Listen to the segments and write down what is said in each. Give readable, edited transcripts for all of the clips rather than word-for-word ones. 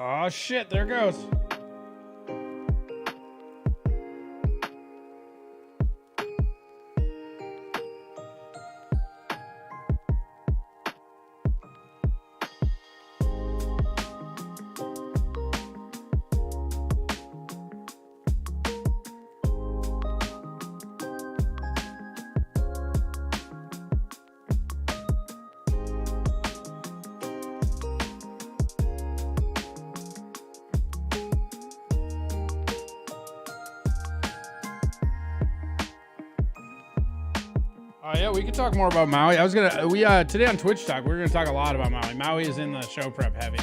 Oh shit, there it goes. Oh yeah, we could talk more about Maui. Today on Twitch Talk, we're gonna talk a lot about Maui. Maui is in the show prep heavy.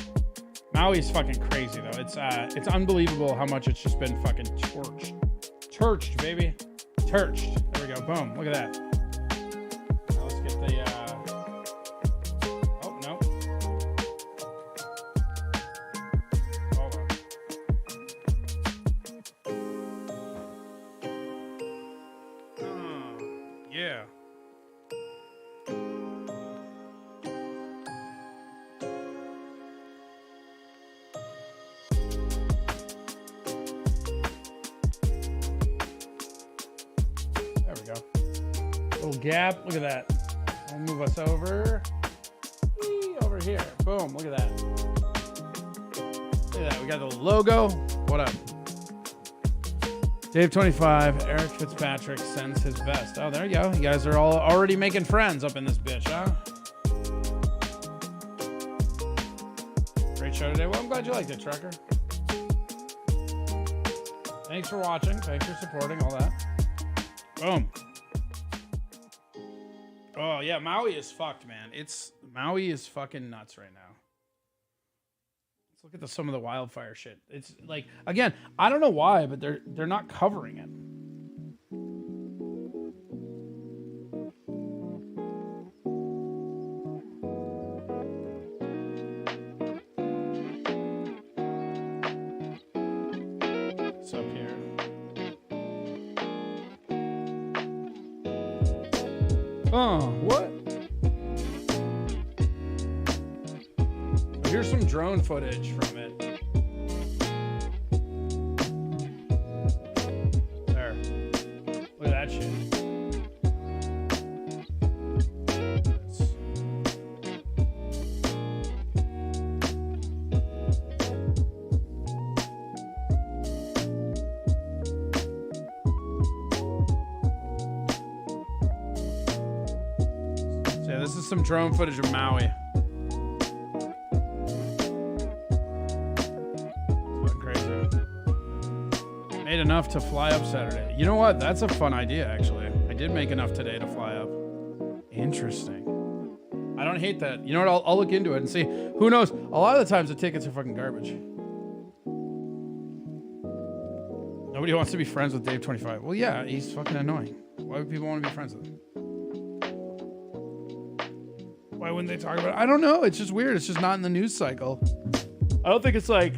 Maui's fucking crazy though. It's unbelievable how much it's just been fucking torched, baby. Torched. There we go. Boom. Look at that. Now let's get the oh no. Hold on. Yeah. Little gap. Look at that. I'll move us over. Whee, over here. Boom. Look at that. Look at that. We got the logo. What up? Dave25. Eric Fitzpatrick sends his best. Oh, there you go. You guys are all already making friends up in this bitch, huh? Great show today. Well, I'm glad you liked it, Trucker. Thanks for watching. Thanks for supporting all that. Boom. Oh yeah, Maui is fucked, man. Maui is fucking nuts right now. Let's look at some of the wildfire shit. It's like, again, I don't know why, but they're not covering it. What's up here? Oh, what? Here's some drone footage from it. There. Look at that shit. This is some drone footage of Maui. It's crazy. Made enough to fly up Saturday. You know what? That's a fun idea, actually. I did make enough today to fly up. Interesting. I don't hate that. You know what? I'll look into it and see. Who knows? A lot of the times the tickets are fucking garbage. Nobody wants to be friends with Dave25. Well, yeah, he's fucking annoying. Why would people want to be friends with him? Why wouldn't they talk about it? I don't know. It's just weird. It's just not in the news cycle. I don't think it's like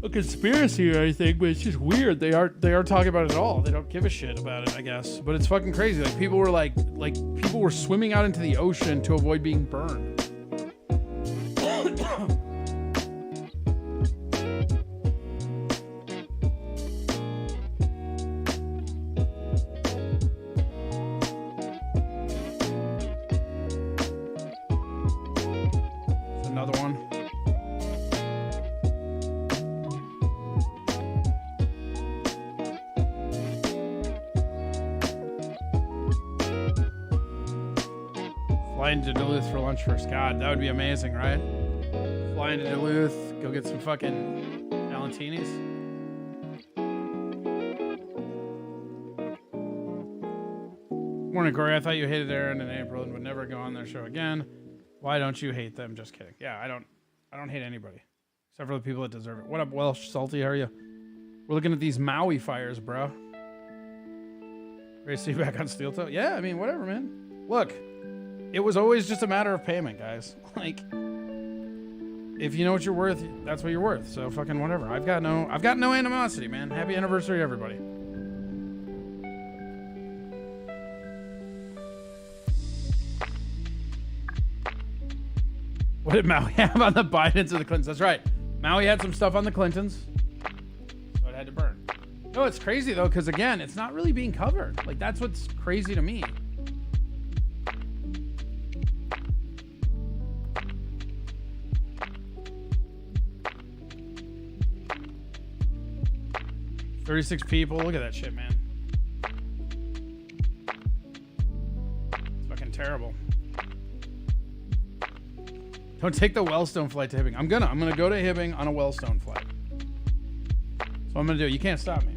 a conspiracy or anything, but it's just weird. They are talking about it at all. They don't give a shit about it, I guess. But it's fucking crazy. Like people were people were swimming out into the ocean to avoid being burned. Flying to Duluth for lunch first. God, that would be amazing, right? Flying to Duluth, go get some fucking Valentinis. Morning, Corey. I thought you hated Aaron and April and would never go on their show again. Why don't you hate them? Just kidding. Yeah, I don't hate anybody. Except for the people that deserve it. What up, Welsh Salty? How are you? We're looking at these Maui fires, bro. Ready to see you back on Steel Toe? Yeah, I mean, whatever, man. Look. It was always just a matter of payment, guys. Like, if you know what you're worth, that's what you're worth. So fucking whatever. I've got no animosity, man. Happy anniversary, everybody. What did Maui have on the Bidens or the Clintons? That's right. Maui had some stuff on the Clintons, so it had to burn. No, it's crazy though, because again, it's not really being covered. Like, that's what's crazy to me. "36 people. Look at that shit, man. It's fucking terrible. Don't take the Wellstone flight to Hibbing. I'm gonna go to Hibbing on a Wellstone flight. So I'm gonna do. You can't stop me.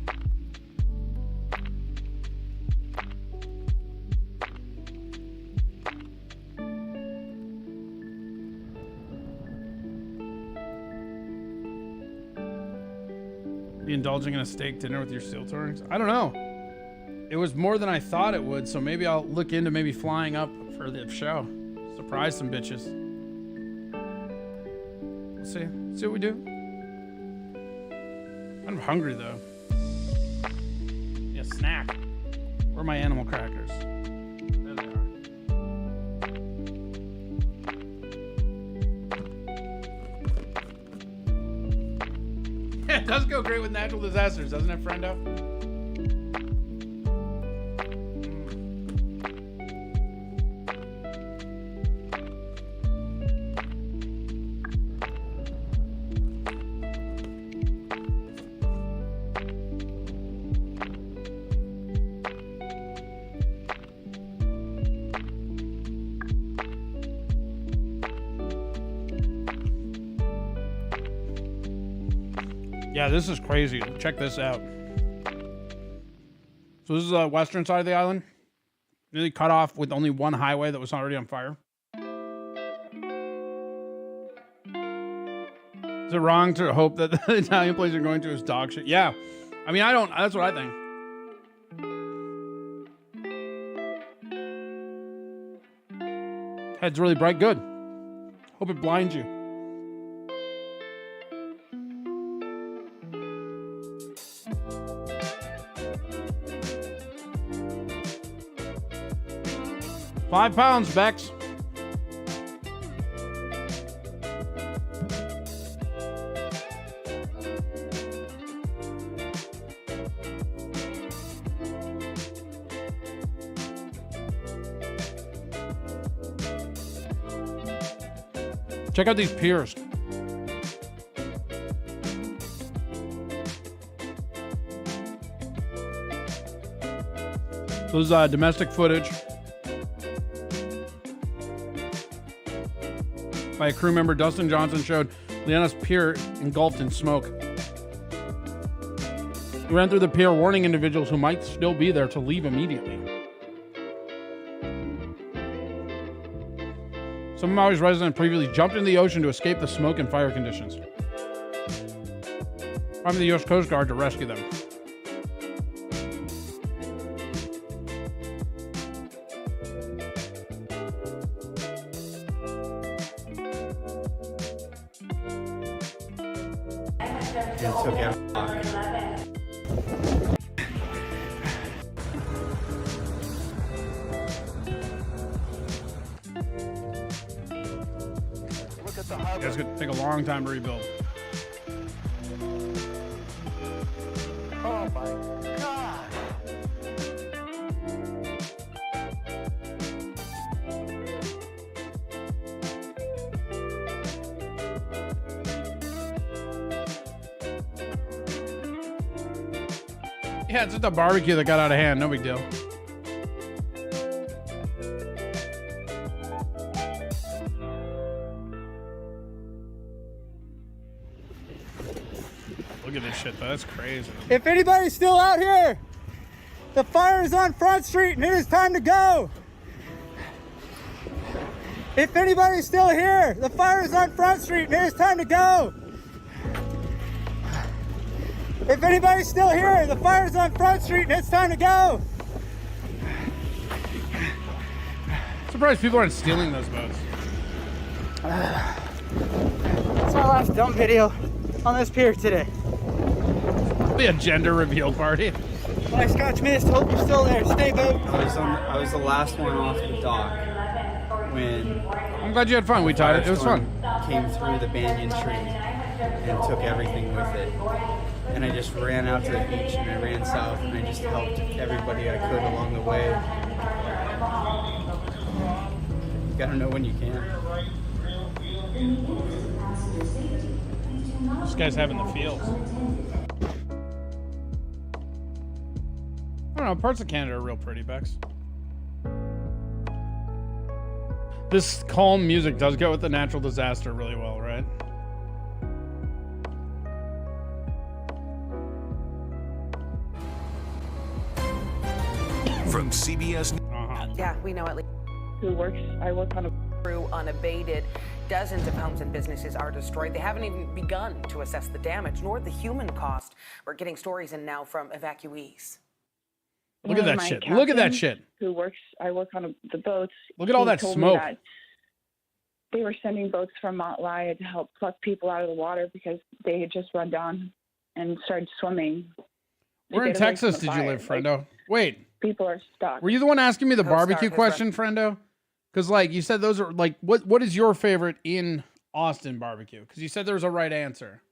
Be indulging in a steak dinner with your SEAL tourings? I don't know. It was more than I thought it would, so maybe I'll look into maybe flying up for the show. Surprise some bitches. We'll see. See what we do. I'm hungry though. Yeah, snack. Where are my animal crackers? There they are. Yeah, it does go great with natural disasters, doesn't it, friendo? Yeah, this is crazy. Check this out. So this is the western side of the island. Nearly cut off with only one highway that was already on fire. Is it wrong to hope that the Italian place you're going to is dog shit? Yeah. I mean, that's what I think. Head's really bright. Good. Hope it blinds you. £5, Bex. Check out these piers. So this is domestic footage by a crew member. Dustin Johnson showed Leanna's pier engulfed in smoke. He ran through the pier, warning individuals who might still be there to leave immediately. Some Maui's residents previously jumped into the ocean to escape the smoke and fire conditions, prompting the U.S. Coast Guard to rescue them. Yeah, it's going to take a long time to rebuild. Oh my God. Yeah, it's just a barbecue that got out of hand. No big deal. Look at this shit, though. That's crazy. If anybody's still out here, the fire is on Front Street and it is time to go. If anybody's still here, the fire is on Front Street and it is time to go. If anybody's still here, the fire is on Front Street and it's time to go. Surprised people aren't stealing those boats. That's my last dumb video on this pier today. It'll be a gender reveal party. Bye, Scotch Mist. Hope you're still there. Stay boat. I was the last one off the dock when I'm glad you had fun. We tied it. It was fun. came through the banyan tree. and took everything with it. And I just ran out to the beach and I ran south and I just helped everybody I could along the way. You gotta know when you can. This guy's having the feels. I don't know, parts of Canada are real pretty, Bex. This calm music does go with the natural disaster really well, right? From CBS. Yeah, we know at least. I work on a Crew unabated. Dozens of homes and businesses are destroyed. They haven't even begun to assess the damage nor the human cost. We're getting stories in now from evacuees. Look at that shit. Look at that shit. I work on the boats. Look at all that told me smoke. that they were sending boats from Mount Laya to help pluck people out of the water because they had just run down and started swimming. Where in Texas did you live, Friendo? Like, wait. People are stuck. Were you the one asking me the Coast Guard barbecue has question, Friendo? Because, like, you said those are, like, what is your favorite in Austin barbecue? Because you said there was a right answer.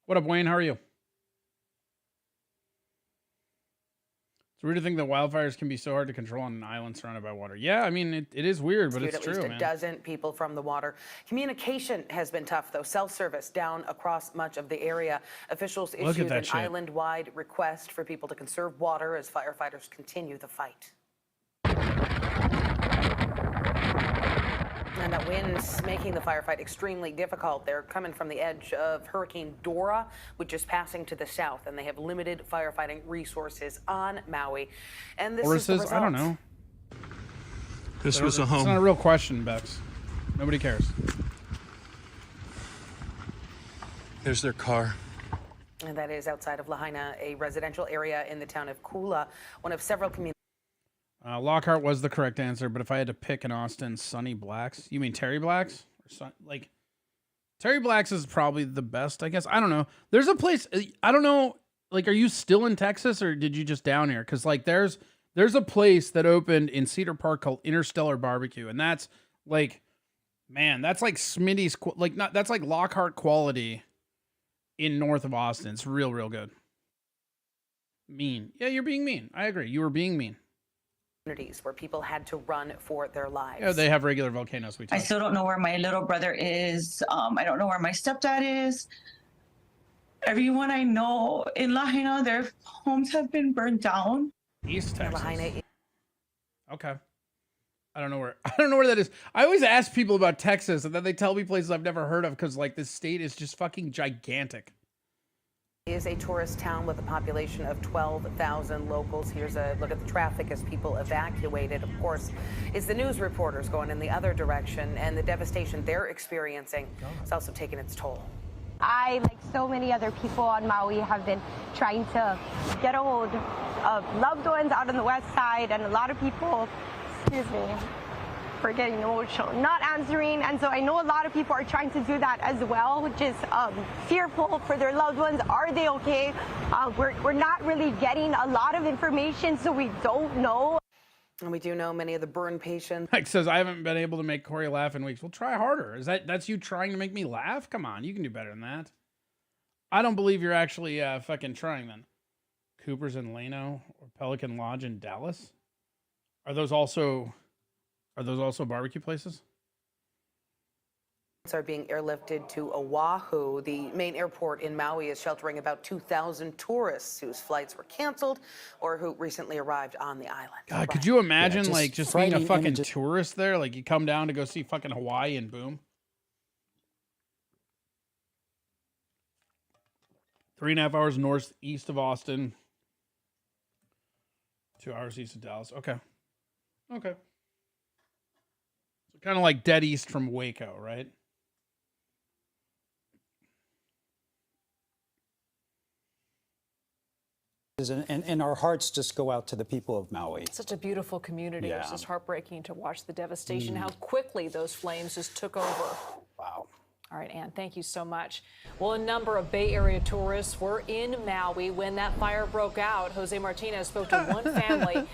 What up, Wayne? How are you? It's weird to think that wildfires can be so hard to control on an island surrounded by water. Yeah, I mean, it is weird, but it's At true, least a man. dozen people from the water. Communication has been tough, though. Self-service down across much of the area. Officials issued an island-wide request for people to conserve water as firefighters continue the fight. And that wind's making the firefight extremely difficult. They're coming from the edge of Hurricane Dora, which is passing to the south, and they have limited firefighting resources on Maui. And this is the result. I don't know. This was a home. It's not a real question, Bex. Nobody cares. There's their car. And that is outside of Lahaina, a residential area in the town of Kula, one of several communities. Lockhart was the correct answer, but if I had to pick an Austin, Sunny Blacks. You mean Terry Blacks? Or Terry Blacks is probably the best, I guess. I don't know. There's a place, I don't know, like, are you still in Texas or did you just down here? Because, like, there's a place that opened in Cedar Park called Interstellar Barbecue, and that's, like, man, that's like Smitty's, that's like Lockhart quality in north of Austin. It's real, real good. Mean. Yeah, you're being mean. I agree. You were being mean. Where people had to run for their lives. Yeah, they have regular volcanoes. I still don't know where my little brother is. I don't know where my stepdad is. Everyone I know in Lahaina, their homes have been burned down. East Texas. Lahaina. Okay. I don't know where that is. I always ask people about Texas, and then they tell me places I've never heard of because, like, this state is just fucking gigantic. Is a tourist town with a population of 12,000 locals. Here's a look at the traffic as people evacuated. Of course, it's the news reporters going in the other direction, and the devastation they're experiencing is also taking its toll. I, like so many other people on Maui, have been trying to get a hold of loved ones out on the west side, and a lot of people, excuse me for getting emotional, not answering. And so I know a lot of people are trying to do that as well, which is fearful for their loved ones. Are they okay? We're not really getting a lot of information, so we don't know. And we do know many of the burn patients. Mike says, I haven't been able to make Corey laugh in weeks. Well, try harder. That's you trying to make me laugh? Come on, you can do better than that. I don't believe you're actually fucking trying then. Cooper's in Lano or Pelican Lodge in Dallas? Are those also barbecue places? Are being airlifted to Oahu. The main airport in Maui is sheltering about 2,000 tourists whose flights were canceled or who recently arrived on the island. God, could you imagine just being a fucking tourist there? Like, you come down to go see fucking Hawaii and boom. 3.5 hours northeast of Austin. 2 hours east of Dallas. Okay. So kind of like dead east from Waco, right? And our hearts just go out to the people of Maui. Such a beautiful community. Yeah. It's just heartbreaking to watch the devastation, how quickly those flames just took over. Wow. All right, Ann, thank you so much. Well, a number of Bay Area tourists were in Maui when that fire broke out. Jose Martinez spoke to one family.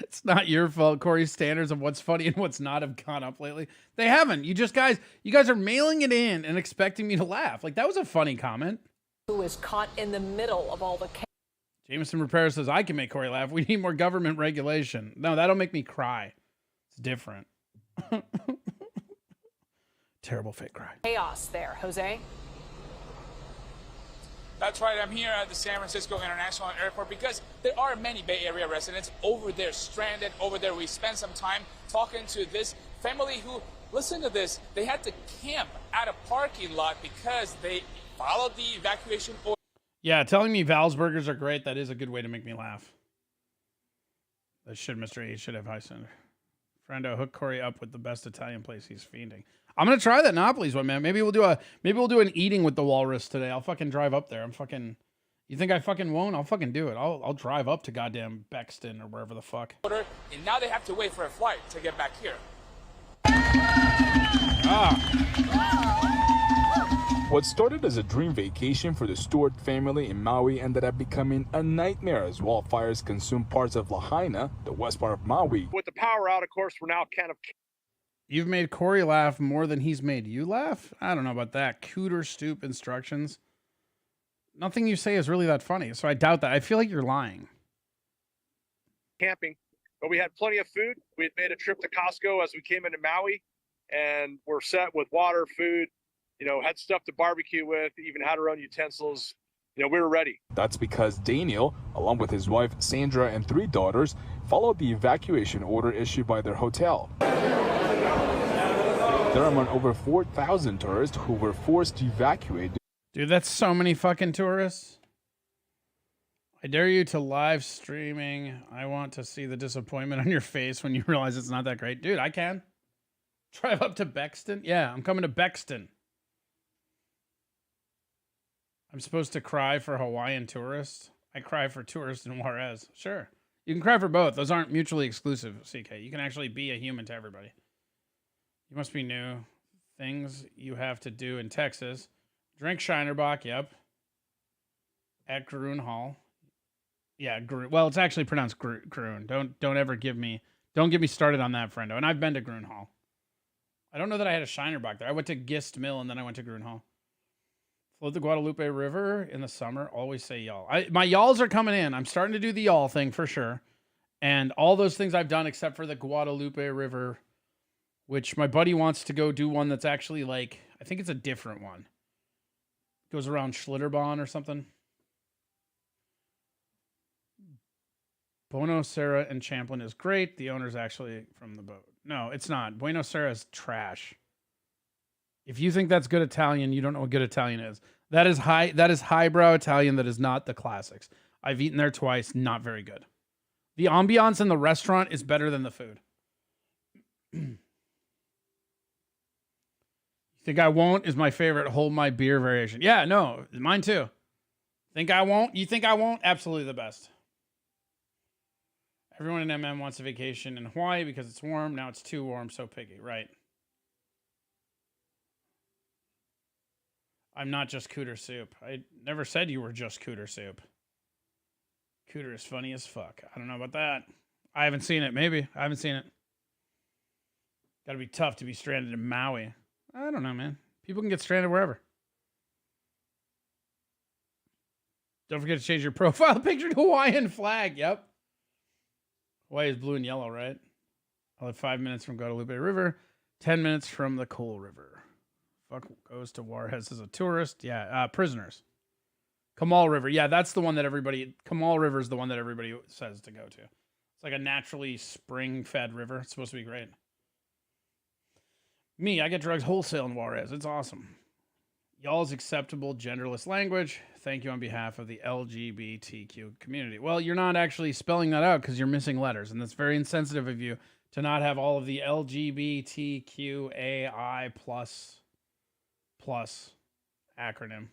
It's not your fault. Corey's standards of what's funny and what's not have gone up lately. They haven't. You guys are mailing it in and expecting me to laugh. Like, that was a funny comment. Who is caught in the middle of all the chaos. Jameson Repair says, I can make Corey laugh. We need more government regulation. No, that'll make me cry. It's different. Terrible fake cry. Chaos there, Jose. That's right. I'm here at the San Francisco International Airport because there are many Bay Area residents over there, stranded over there. We spent some time talking to this family who, listen to this, they had to camp at a parking lot because they followed the evacuation order. Yeah, telling me Val's burgers are great, that is a good way to make me laugh. That Mr. H should have high center. Friendo, hook Corey up with the best Italian place he's fiending. I'm gonna try that Napoli's one, man. Maybe we'll do an eating with the walrus today. I'll fucking drive up there. You think I fucking won't? I'll fucking do it. I'll drive up to goddamn Bexton or wherever the fuck. And now they have to wait for a flight to get back here. What started as a dream vacation for the Stewart family in Maui ended up becoming a nightmare as wildfires consumed parts of Lahaina, the west part of Maui. With the power out, of course, we're now kind of... You've made Corey laugh more than he's made you laugh? I don't know about that. Cooter stoop instructions. Nothing you say is really that funny, so I doubt that. I feel like you're lying. Camping, but we had plenty of food. We had made a trip to Costco as we came into Maui, and we're set with water, food, had stuff to barbecue with, even had our own utensils. We were ready. That's because Daniel, along with his wife Sandra and 3 daughters, followed the evacuation order issued by their hotel. There are among over 4,000 tourists who were forced to evacuate. Dude, that's so many fucking tourists. I dare you to live streaming. I want to see the disappointment on your face when you realize it's not that great. Dude, I can. Drive up to Bexton? Yeah, I'm coming to Bexton. I'm supposed to cry for Hawaiian tourists? I cry for tourists in Juarez. Sure. You can cry for both. Those aren't mutually exclusive, CK. You can actually be a human to everybody. You must be new. Things you have to do in Texas. Drink Shinerbach, yep. At Groon Hall. Yeah, well, it's actually pronounced Groon. Don't ever give me started on that, friendo. And I've been to Groon Hall. I don't know that I had a Shinerbach there. I went to Gist Mill and then I went to Groon Hall. Float the Guadalupe River in the summer. Always say y'all. My y'alls are coming in. I'm starting to do the y'all thing for sure. And all those things I've done except for the Guadalupe River, which my buddy wants to go do one that's actually like, I think it's a different one. It goes around Schlitterbahn or something. Buenos Aires and Champlain is great. The owner's actually from the boat. No, it's not. Buenos Aires is trash. If you think that's good Italian, you don't know what good Italian is. That is highbrow Italian that is not the classics. I've eaten there twice, not very good. The ambiance in the restaurant is better than the food. You think I won't is my favorite hold my beer variation. Yeah, no, mine too. Think I won't? You think I won't? Absolutely the best. Everyone in MM wants a vacation in Hawaii because it's warm. Now it's too warm, so picky. Right. I'm not just Cooter Soup. I never said you were just Cooter Soup. Cooter is funny as fuck. I don't know about that. I haven't seen it. Maybe. I haven't seen it. Gotta be tough to be stranded in Maui. I don't know, man. People can get stranded wherever. Don't forget to change your profile picture to Hawaiian flag. Yep. Hawaii is blue and yellow, right? I'll have 5 minutes from Guadalupe River, 10 minutes from the Coal River. Fuck goes to Juarez as a tourist. Yeah, prisoners. Kamal River. Yeah, that's the one that everybody... Kamal River is the one that everybody says to go to. It's like a naturally spring-fed river. It's supposed to be great. Me, I get drugs wholesale in Juarez. It's awesome. Y'all's acceptable genderless language. Thank you on behalf of the LGBTQ community. Well, you're not actually spelling that out because you're missing letters, and that's very insensitive of you to not have all of the LGBTQAI plus acronym.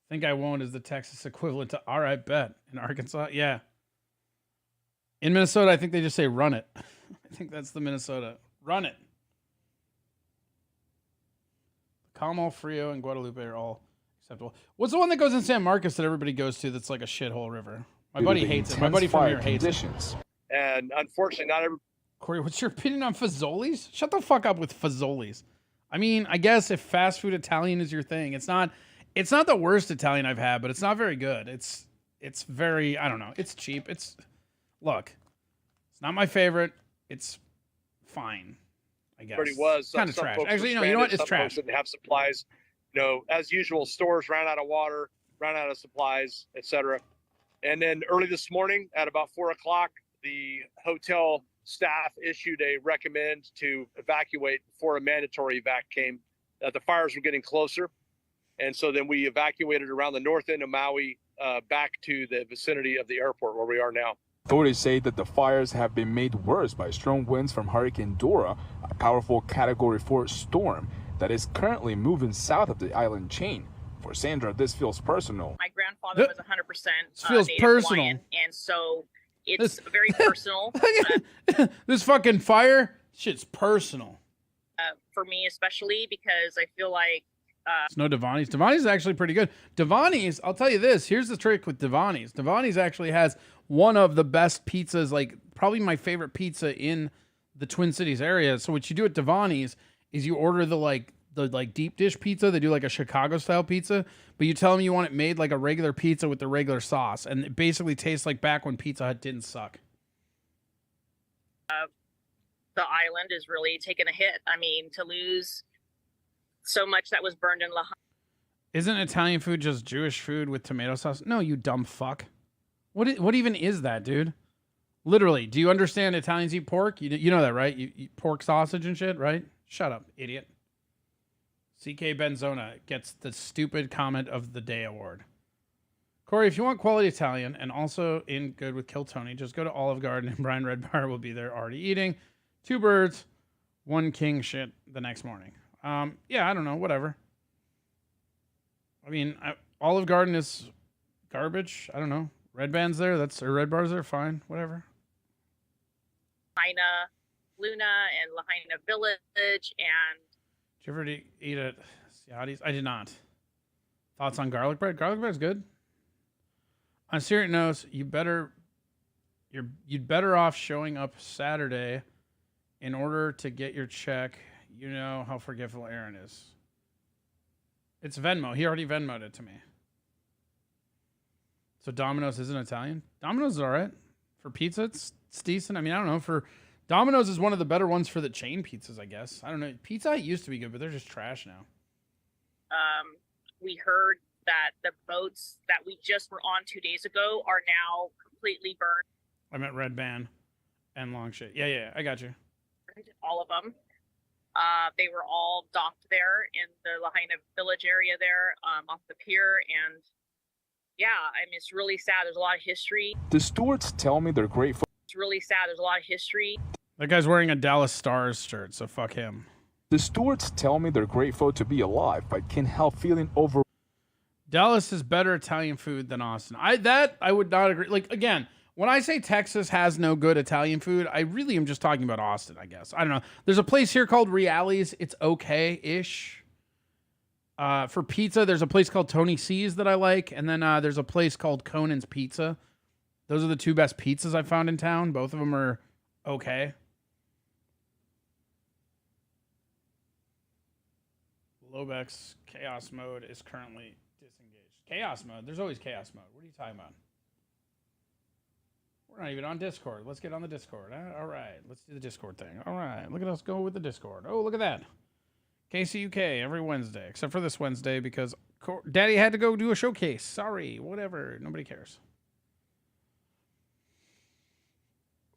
Think I won't is the Texas equivalent to all right, bet. In Arkansas, yeah. In Minnesota, I think they just say run it. I think that's the Minnesota. Run it. Carmel, Frio, and Guadalupe are all acceptable. What's the one that goes in San Marcos that everybody goes to that's like a shithole river? My buddy hates it. My buddy from here hates conditions. And unfortunately, not every. Corey, what's your opinion on Fazoli's? Shut the fuck up with Fazoli's. I mean, I guess if fast food Italian is your thing, it's not the worst Italian I've had, but it's not very good. It's very, I don't know. It's cheap. Look, it's not my favorite. It's fine, I guess. Already was Kind of some trash. folks were Actually, you know what? stranded, It's some trash. folks didn't have supplies. You know, as usual, stores ran out of water, ran out of supplies, etc. And then early this morning at about 4 o'clock, the hotel staff issued a recommend to evacuate before a mandatory evac came, that the fires were getting closer. And so then we evacuated around the north end of Maui back to the vicinity of the airport where we are now. Authorities say that the fires have been made worse by strong winds from Hurricane Dora, a powerful Category 4 storm that is currently moving south of the island chain. For Sandra, this feels personal. My grandfather was 100% This feels Native personal. Hawaiian, and so it's very personal This fucking fire shit's personal. for me, especially because I feel like It's no Devani's. Devani's is actually pretty good. Devani's, I'll tell you this. Here's the trick with Devani's. Devani's actually has one of the best pizzas, like probably my favorite pizza in the Twin Cities area. So what you do at Devani's is you order the deep dish pizza. They do like a Chicago style pizza, but you tell them you want it made like a regular pizza with the regular sauce, and it basically tastes like back when Pizza Hut didn't suck. the island is really taking a hit. I mean, to lose so much that was burned in Lahaina. Isn't Italian food just Jewish food with tomato sauce? No, you dumb fuck. What even is that, dude? Literally, do you understand Italians eat pork? You know that, right? You eat pork sausage and shit, right? Shut up, idiot. CK Benzona gets the stupid comment of the day award. Corey, if you want quality Italian and also in good with Kill Tony, just go to Olive Garden and Brian Redbar will be there already eating. 2 birds, 1 king shit the next morning. Yeah, I don't know, whatever. I mean, Olive Garden is garbage. I don't know. Red Band's there. Or Red Bar's there. Fine. Whatever. Lahaina Luna and Lahaina Village, and Did you ever eat at Ciati's? I did not. Thoughts on garlic bread? Garlic bread's good. On serious notes, you'd better off showing up Saturday in order to get your check. You know how forgetful Aaron is. It's Venmo. He already Venmo'd it to me. So Domino's isn't Italian? Domino's is all right. For pizza, it's decent. I mean, I don't know. For Domino's is one of the better ones for the chain pizzas, I guess. I don't know. Pizza Hut used to be good, but they're just trash now. we heard that the boats that we just were on 2 days ago are now completely burned. I meant Red Band and Long Shit. Yeah, I got you. All of them. They were all docked there in the Lahaina Village area there, off the pier, and yeah, I mean, it's really sad. There's a lot of history. The stewards tell me they're grateful. It's really sad. There's a lot of history. That guy's wearing a Dallas Stars shirt, so fuck him. The stewards tell me they're grateful to be alive, but can't help feeling over. Dallas is better Italian food than Austin. I would not agree. Like, again, when I say Texas has no good Italian food, I really am just talking about Austin, I guess. I don't know. There's a place here called Reali's. It's okay-ish. For pizza, there's a place called Tony C's that I like. And then there's a place called Conan's Pizza. Those are the 2 best pizzas I found in town. Both of them are okay. Lobeck's chaos mode is currently disengaged. Chaos mode? There's always chaos mode. What are you talking about? We're not even on Discord. Let's get on the Discord. All right. Let's do the Discord thing. All right. Look at us go with the Discord. Oh, look at that. KCUK every Wednesday, except for this Wednesday because Daddy had to go do a showcase. Sorry. Whatever. Nobody cares.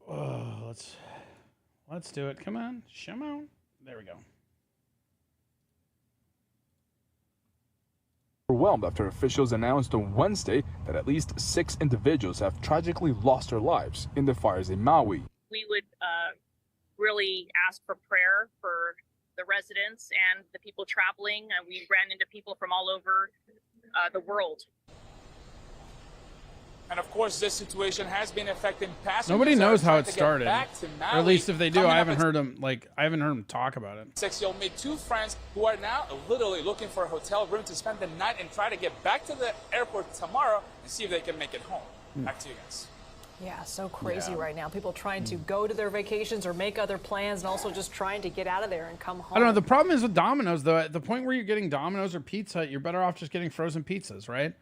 Oh, let's do it. Come on. Shimon. There we go. Overwhelmed after officials announced on Wednesday that at least 6 individuals have tragically lost their lives in the fires in Maui. We would really ask for prayer for the residents and the people traveling. We ran into people from all over the world. And of course, this situation has been affecting passengers. Nobody knows how it trying to get started. back to Maui. Or at least if they do, Coming I up haven't heard them talk about it. 6-year-old made 2 friends who are now literally looking for a hotel room to spend the night and try to get back to the airport tomorrow and see if they can make it home. Back to you guys. Yeah, so crazy right now. People trying to go to their vacations or make other plans, and also just trying to get out of there and come home. I don't know. The problem is with Domino's, though. At the point where you're getting Domino's or Pizza Hut, you're better off just getting frozen pizzas, right?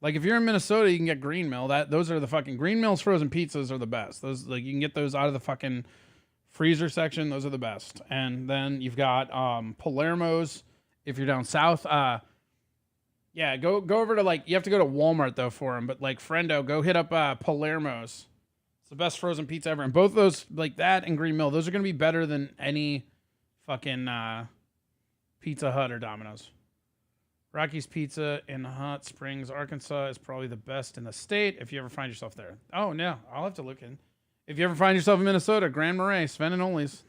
Like if you're in Minnesota, you can get Green Mill. Those are the fucking Green Mill's frozen pizzas are the best. Those like you can get those out of the fucking freezer section. Those are the best. And then you've got Palermo's if you're down south. Yeah, go over to like you have to go to Walmart though for them. But like Friendo, go hit up Palermo's. It's the best frozen pizza ever. And both those like that and Green Mill, those are gonna be better than any fucking Pizza Hut or Domino's. Rocky's Pizza in Hot Springs, Arkansas is probably the best in the state if you ever find yourself there. Oh, no. I'll have to look in. If you ever find yourself in Minnesota, Grand Marais, Sven and Olie's.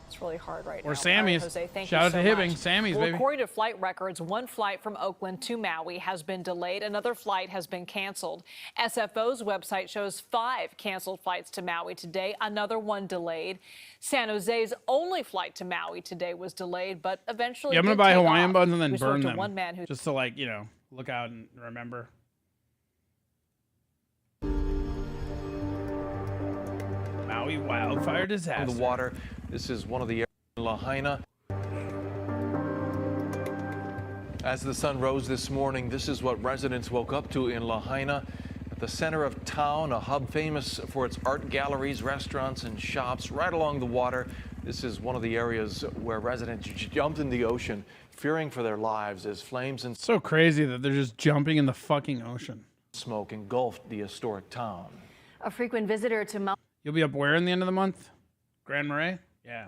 It's really hard right now. Or Sammy's. Jose, thank Shout you out so to Hibbing. much. Sammy's, Well, baby. according to flight records, one flight from Oakland to Maui has been delayed. Another flight has been canceled. SFO's website shows 5 canceled flights to Maui today, another one delayed. San Jose's only flight to Maui today was delayed, but eventually Yeah, I'm going did to buy take Hawaiian off. buns and then We spoke burn to them. one man who Just to like, you know, look out and remember. Maui wildfire disaster. The water. This is one of the areas in Lahaina. As the sun rose this morning, this is what residents woke up to in Lahaina. At the center of town, a hub famous for its art galleries, restaurants, and shops right along the water. This is one of the areas where residents jumped in the ocean, fearing for their lives as flames and So crazy that they're just jumping in the fucking ocean. smoke engulfed the historic town. A frequent visitor to Maui. You'll be up where in the end of the month? Grand Marais? Yeah.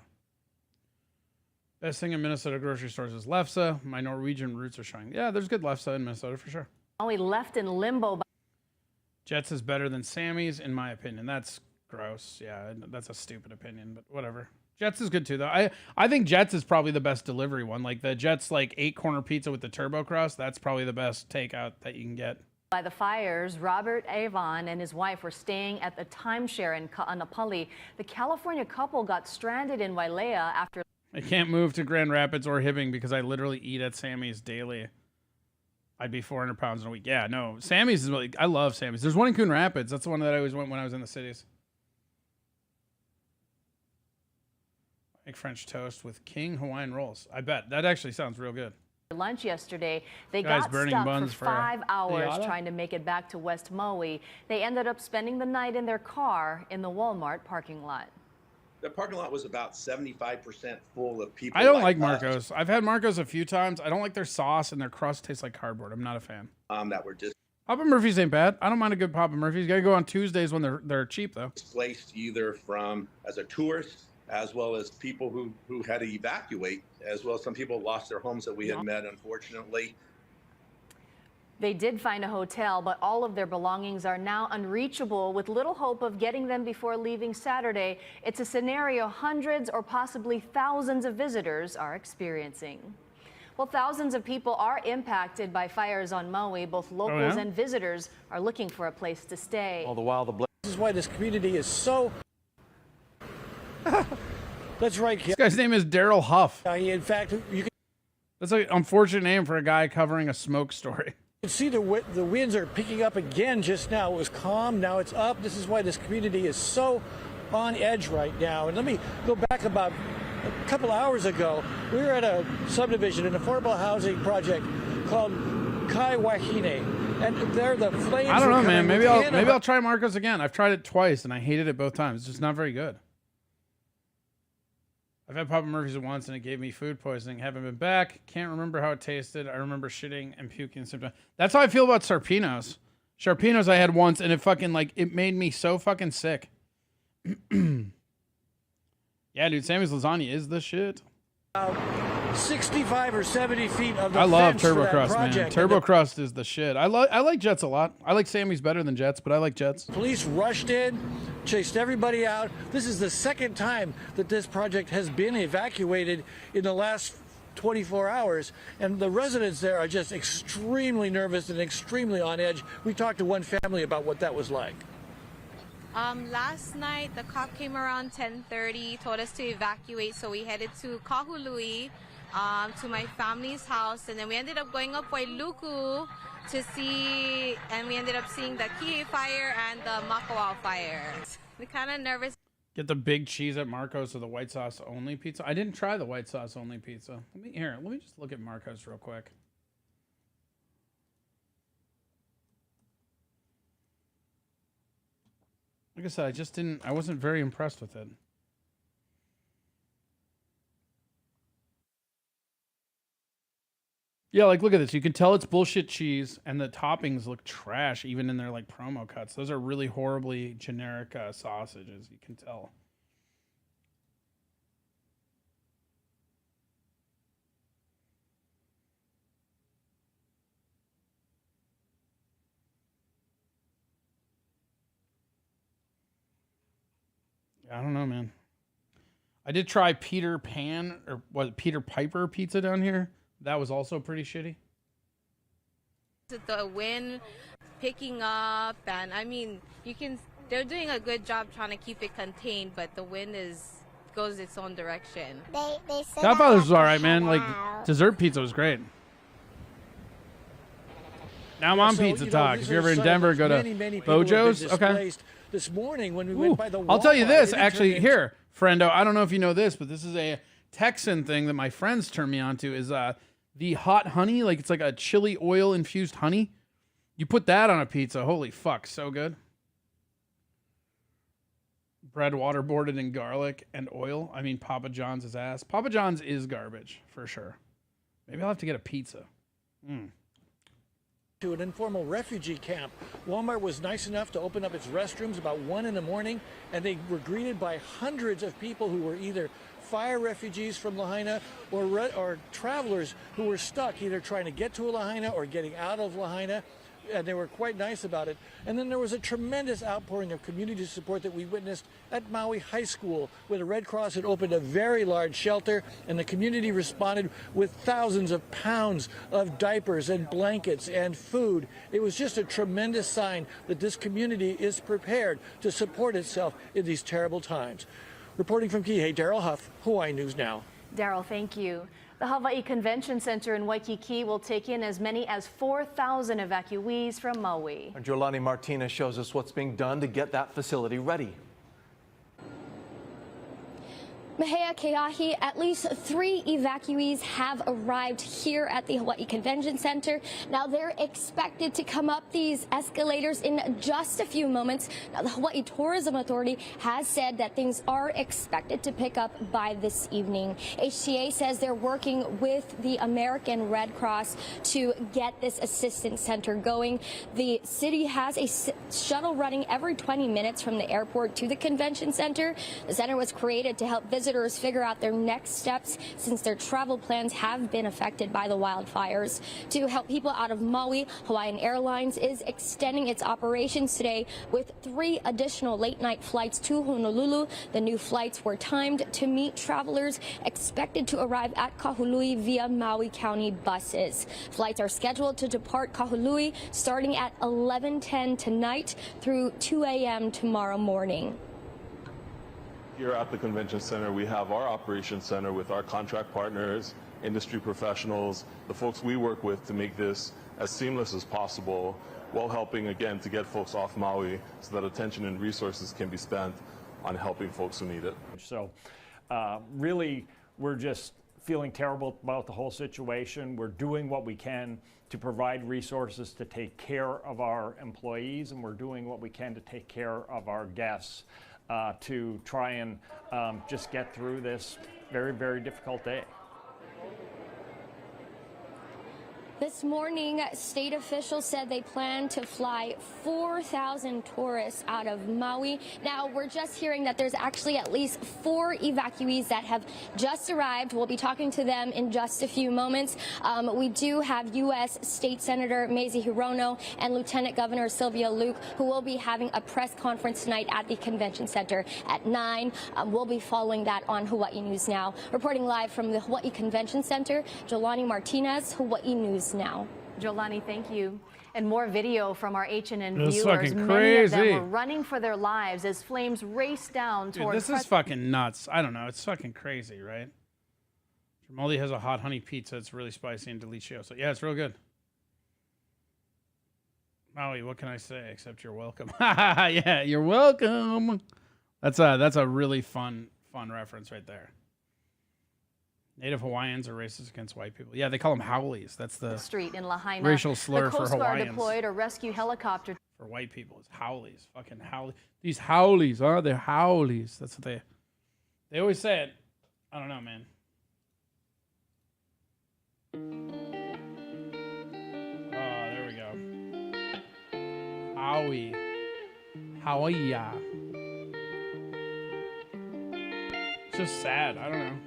Best thing in Minnesota grocery stores is Lefse. My Norwegian roots are showing. Yeah, there's good Lefse in Minnesota for sure. Maui left in limbo. Jets is better than Sammy's, in my opinion. That's gross. Yeah, that's a stupid opinion, but whatever. Jets is good too, though. I think Jets is probably the best delivery one. Like the Jets, like 8-corner pizza with the turbo crust. That's probably the best takeout that you can get. By the fires, Robert Avon and his wife were staying at the timeshare in Ka'anapali. The California couple got stranded in Wailea after. I can't move to Grand Rapids or Hibbing because I literally eat at Sammy's daily. I'd be 400 pounds in a week. Yeah, no. Sammy's is really, I love Sammy's. There's one in Coon Rapids. That's the one that I always went when I was in the cities. Make French toast with King Hawaiian rolls. I bet. That actually sounds real good. Lunch yesterday. They Guys got burning stuck buns for for 5 hours Iata? trying to make it back to West Maui. They ended up spending the night in their car in the Walmart parking lot. The parking lot was about 75% full of people. I don't like us, Marco's. I've had Marco's a few times. I don't like their sauce and their crust tastes like cardboard. I'm not a fan. that were Papa Murphy's ain't bad. I don't mind a good Papa Murphy's. You gotta go on Tuesdays when they're cheap though. displaced either from as a tourist as well as people who had to evacuate, as well as some people lost their homes that we had met, unfortunately. They did find a hotel, but all of their belongings are now unreachable with little hope of getting them before leaving Saturday. It's a scenario hundreds or possibly thousands of visitors are experiencing. Well, thousands of people are impacted by fires on Maui. Both locals yeah? and visitors are looking for a place to stay. All the while, the This is why this community is so. That's right. This guy's name is Daryl Huff. In fact, you can That's an unfortunate name for a guy covering a smoke story. see the winds are picking up again just now. It was calm, now it's up. This is why this community is so on edge right now. And let me go back about a couple hours ago. We were at a subdivision, an affordable housing project called Kai Wahine. And there the flames I don't were know, man. coming Maybe in I'll try Marco's again. I've tried it twice and I hated it both times. It's just not very good. I've had Papa Murphy's once and it gave me food poisoning. Haven't been back. Can't remember how it tasted. I remember shitting and puking symptoms. That's how I feel about Sarpino's. Sarpino's I had once and it fucking like it made me so fucking sick. Yeah, dude, Sammy's lasagna is the shit. 65 or 70 feet of the I love fence for Turbo that Crust, man. project. Turbo And the Crust is the shit. I like Jets a lot. I like Sammy's better than Jets, but I like Jets. Police rushed in, chased everybody out. This is the second time that this project has been evacuated in the last 24 hours, and the residents there are just extremely nervous and extremely on edge. We talked to one family about what that was like. Last night, the cop came around 10:30, told us to evacuate, so we headed to Kahului. to my family's house, and then we ended up going up Wailuku to see, and we ended up seeing the Kihei fire and the Makawao fire. We're kind of nervous. Get the big cheese at Marco's or the white sauce only pizza. I didn't try the white sauce only pizza. Let me just look at Marco's real quick. Like I said, I wasn't very impressed with it. Yeah, like look at this. You can tell it's bullshit cheese, and the toppings look trash, even in their like promo cuts. Those are really horribly generic sausages. You can tell. I don't know, man. I did try Peter Pan or what Peter Piper pizza down here. That was also pretty shitty. The wind picking up, and I mean, they're doing a good job trying to keep it contained, but the wind goes its own direction. They said Godfather's was all right, man. Like dessert pizza was great. Now I'm on Pizza Talk. If you're ever in Denver, go to Bojo's. Okay. This morning when we went by the I'll tell you Walmart, this, it actually, turned here, friendo, I don't know if you know this, but this is a Texan thing that my friends turned me on to is the hot honey. Like it's like a chili oil infused honey. You put that on a pizza. Holy fuck, so good. Bread waterboarded in garlic and oil. I mean, Papa John's is ass. Papa John's is garbage, for sure. Maybe I'll have to get a pizza. To an informal refugee camp. Walmart was nice enough to open up its restrooms about 1 in the morning, and they were greeted by hundreds of people who were either fire refugees from Lahaina or travelers who were stuck either trying to get to Lahaina or getting out of Lahaina. And they were quite nice about it. And then there was a tremendous outpouring of community support that we witnessed at Maui High School, where the Red Cross had opened a very large shelter, and the community responded with thousands of pounds of diapers and blankets and food. It was just a tremendous sign that this community is prepared to support itself in these terrible times. Reporting from Kihei, Daryl Huff, Hawaii News Now. Daryl, thank you. The Hawaii Convention Center in Waikiki will take in as many as 4,000 evacuees from Maui. Jolani Martinez shows us what's being done to get that facility ready. Mahea Keahi, at least 3 evacuees have arrived here at the Hawaii Convention Center. Now they're expected to come up these escalators in just a few moments. Now the Hawaii Tourism Authority has said that things are expected to pick up by this evening. HTA says they're working with the American Red Cross to get this assistance center going. The city has a shuttle running every 20 minutes from the airport to the convention center. The center was created to help visitors figure out their next steps since their travel plans have been affected by the wildfires. To help people out of Maui, Hawaiian Airlines is extending its operations today with 3 additional late-night flights to Honolulu. The new flights were timed to meet travelers expected to arrive at Kahului via Maui County buses. Flights are scheduled to depart Kahului starting at 11:10 tonight through 2 a.m. tomorrow morning. Here at the Convention Center, we have our operations center with our contract partners, industry professionals, the folks we work with to make this as seamless as possible, while helping, again, to get folks off Maui so that attention and resources can be spent on helping folks who need it. So really, we're just feeling terrible about the whole situation. We're doing what we can to provide resources to take care of our employees, and we're doing what we can to take care of our guests. To try and just get through this very, very difficult day. This morning, state officials said they plan to fly 4,000 tourists out of Maui. Now, we're just hearing that there's actually at least 4 evacuees that have just arrived. We'll be talking to them in just a few moments. We do have U.S. State Senator Mazie Hirono and Lieutenant Governor Sylvia Luke, who will be having a press conference tonight at the Convention Center at 9. We'll be following that on Hawaii News Now. Reporting live from the Hawaii Convention Center, Jolani Martinez, Hawaii News Now. Jolani, thank you. And more video from our HNN It's viewers. fucking Many of them crazy. were running for their lives as flames raced down Dude, toward. this is fucking nuts. I don't know. It's fucking crazy, right? Tremaldi has a hot honey pizza. It's really spicy and delicioso. Yeah, it's real good. Maui, what can I say except you're welcome? Yeah, you're welcome. That's a really fun reference right there. Native Hawaiians are racist against white people. Yeah, they call them howlies. That's the street in Lahaina. racial slur the for Coast Guard Hawaiians. deployed a rescue helicopter. For white people, it's howlies. Fucking howlies. These howlies, huh? They're howlies. That's what they always say it. I don't know, man. Oh, there we go. Howie. Howaya. It's just sad. I don't know.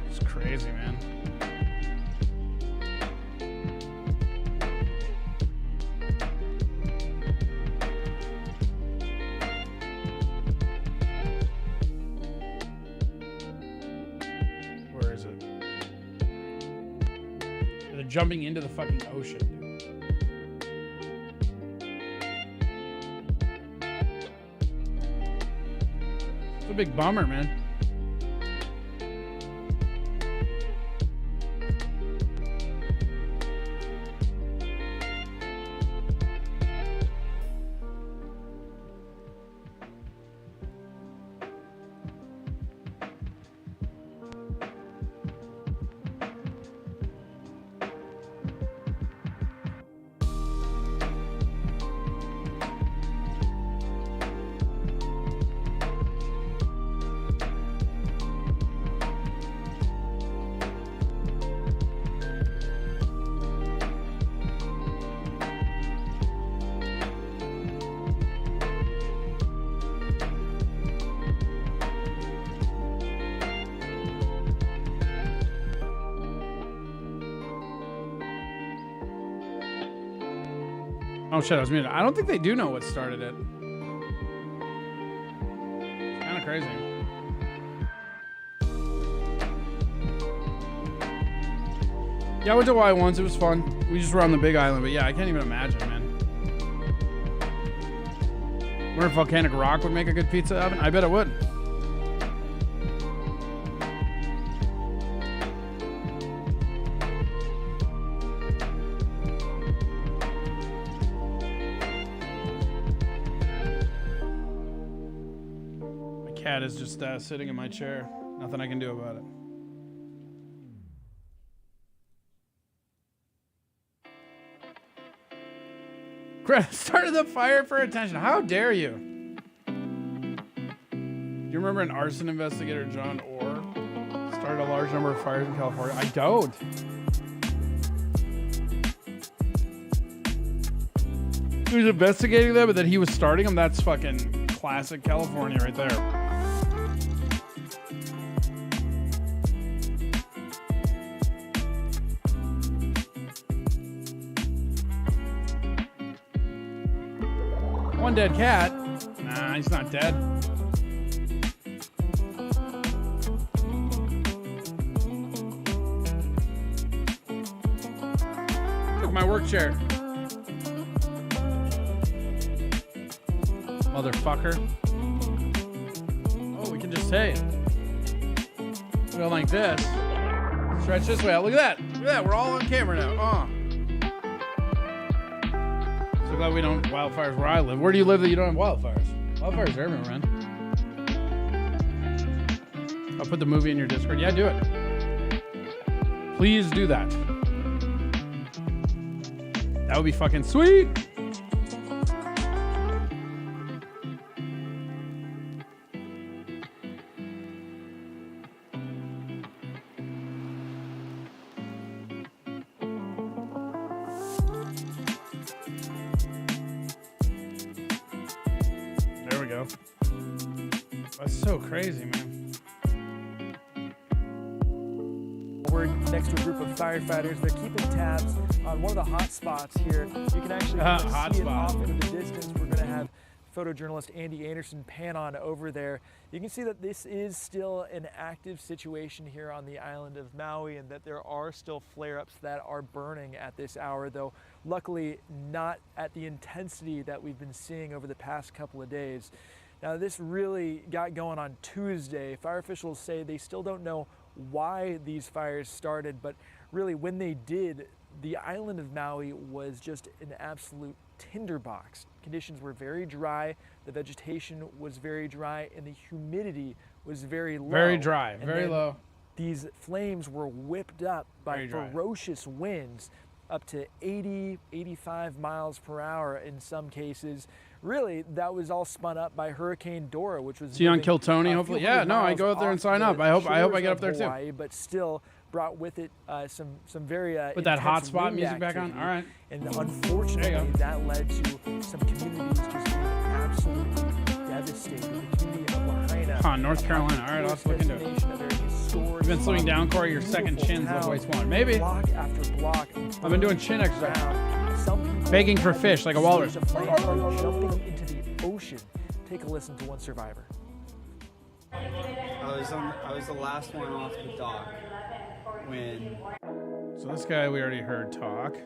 It's crazy, man. Where is it? They're jumping into the fucking ocean, dude. It's a big bummer, man. Oh shit, I was muted. I don't think they do know what started it. It's kind of crazy. Yeah, I went to Hawaii once. It was fun. We just were on the Big Island, but yeah, I can't even imagine, man. Wonder if volcanic rock would make a good pizza oven? I bet it would. Cat is just sitting in my chair. Nothing I can do about it. Greta started the fire for attention. How dare you? Do you remember an arson investigator, John Orr, started a large number of fires in California? I don't. He was investigating them, but that he was starting them? That's fucking classic California right there. One dead cat. Nah, he's not dead. Took my work chair. Motherfucker. Oh, we can just say it. Go like this. Stretch this way out. Look at that. Look at that. We're all on camera now. So glad we don't wildfires where I live. Where do you live that you don't have wildfires? Wildfires are everywhere, man. I'll put the movie in your Discord. Yeah, do it. Please do that. That would be fucking sweet. That's so crazy, man. We're next to a group of firefighters. They're keeping tabs on one of the hot spots here. You can actually see it off into the distance. We're going to have photojournalist Andy Anderson pan on over there. You can see that this is still an active situation here on the island of Maui, and that there are still flare-ups that are burning at this hour, though luckily not at the intensity that we've been seeing over the past couple of days. Now, this really got going on Tuesday. Fire officials say they still don't know why these fires started, but really when they did, the island of Maui was just an absolute tinderbox. Conditions were very dry, the vegetation was very dry, and the humidity was very low. Very dry, And very then low. These flames were whipped up by Very dry. ferocious winds, up to 80, 85 miles per hour in some cases. Really, that was all spun up by Hurricane Dora, which was See you on moving Kiltony, a hopefully. few Yeah, hundred no, I miles go out there and off sign the up. I hope I shores get up of there too. Hawaii, but still brought with it some very Put that intense hotspot wind music back on. activity. All right. And unfortunately, that led to some communities just being absolutely devastated. The community of Lahaina, Huh, North Carolina. All right, I'll have to look into it. You've been slimming down, Corey. Your second chin's the voice one. Maybe. Block after block. I've been doing chin exercise. Some people Begging for fish like a walrus. surge of flames are jumping into the ocean. Take a listen to one survivor. I was the last one off the dock when. So this guy we already heard talk.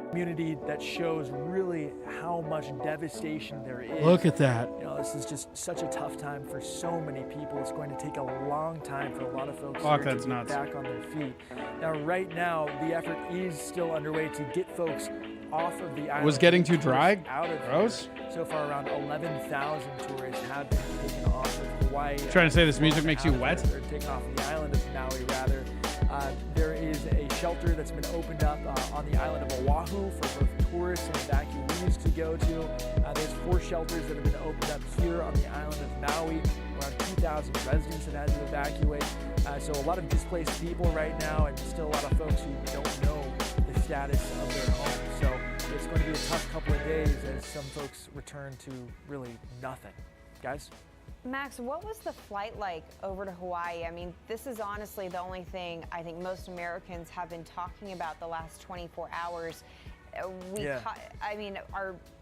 Community that shows really how much devastation there is. Look at that. You know, this is just such a tough time for so many people. It's going to take a long time for a lot of folks Fuck, here that's to get nuts. back on their feet. Now, right now, the effort is still underway to get folks off of the island. Was getting too dry? Out of Gross? here. So far, around 11,000 tourists have been taken off of Hawaii. Trying to say this music makes you Out of wet? They're taken off the island of Maui, rather. There is a shelter that's been opened up on the island of Oahu for both tourists and evacuees to go to. There's 4 shelters that have been opened up here on the island of Maui. Around 2,000 residents have had to evacuate. So a lot of displaced people right now, and still a lot of folks who don't know the status of their homes. So it's going to be a tough couple of days as some folks return to really nothing. Guys? Max, what was the flight like over to Hawaii? I mean, this is honestly the only thing I think most Americans have been talking about the last 24 hours.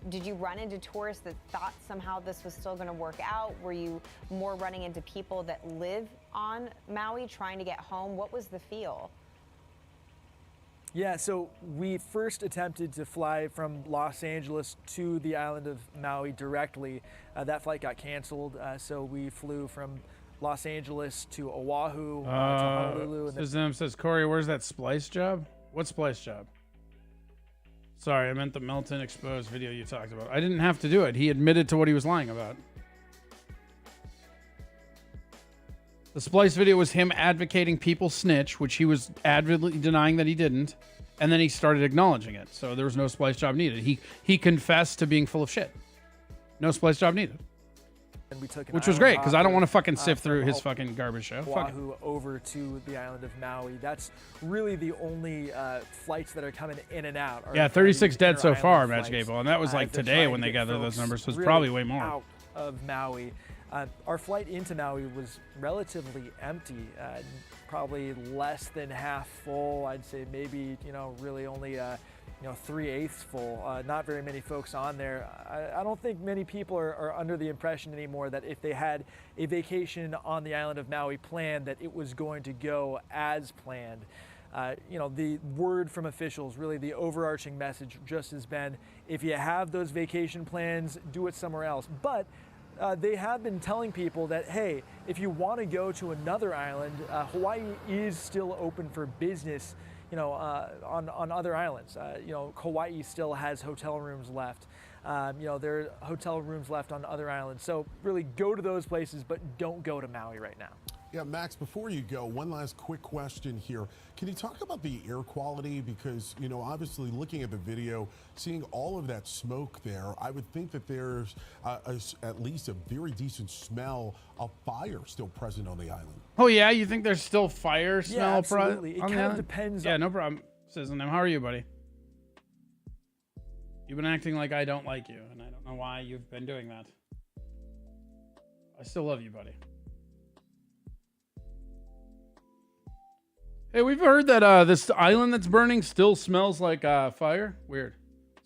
Did you run into tourists that thought somehow this was still going to work out? Were you more running into people that live on Maui trying to get home? What was the feel? Yeah, so we first attempted to fly from Los Angeles to the island of Maui directly. That flight got canceled, so we flew from Los Angeles to Oahu, to Honolulu. And Shazam says, Corey, where's that splice job? What splice job? Sorry, I meant the Melton Exposed video you talked about. I didn't have to do it. He admitted to what he was lying about. The splice video was him advocating people snitch, which he was avidly denying that he didn't, and then he started acknowledging it. So there was no splice job needed. He confessed to being full of shit. No splice job needed. And we took an Which was island great, because I don't hopper, want to fucking sift from through his fucking garbage show. Fuck it. Oahu over to the island of Maui. That's really the only flights that are coming in and out. Yeah, 36 dead so far, Match Gable, Gable, and that was like they're today trying when to they get gathered those folks numbers, so it's really probably way more. Out of Maui. Our flight into Maui was relatively empty, probably less than half full. I'd say maybe, really only 3/8 full. Not very many folks on there. I don't think many people are under the impression anymore that if they had a vacation on the island of Maui planned, that it was going to go as planned. The word from officials, really the overarching message just has been, if you have those vacation plans, do it somewhere else. But they have been telling people that, hey, if you want to go to another island, Hawaii is still open for business, on other islands. Kauai still has hotel rooms left. There are hotel rooms left on other islands. So really go to those places, but don't go to Maui right now. Yeah, Max, before you go, one last quick question here. Can you talk about the air quality? Because, obviously looking at the video, seeing all of that smoke there, I would think that there's at least a very decent smell of fire still present on the island. Oh, yeah? You think there's still fire smell? Yeah, absolutely. It on the kind of island? depends. Yeah, no problem. Sizzling them. How are you, buddy? You've been acting like I don't like you, and I don't know why you've been doing that. I still love you, buddy. Hey, we've heard that this island that's burning still smells like fire. Weird.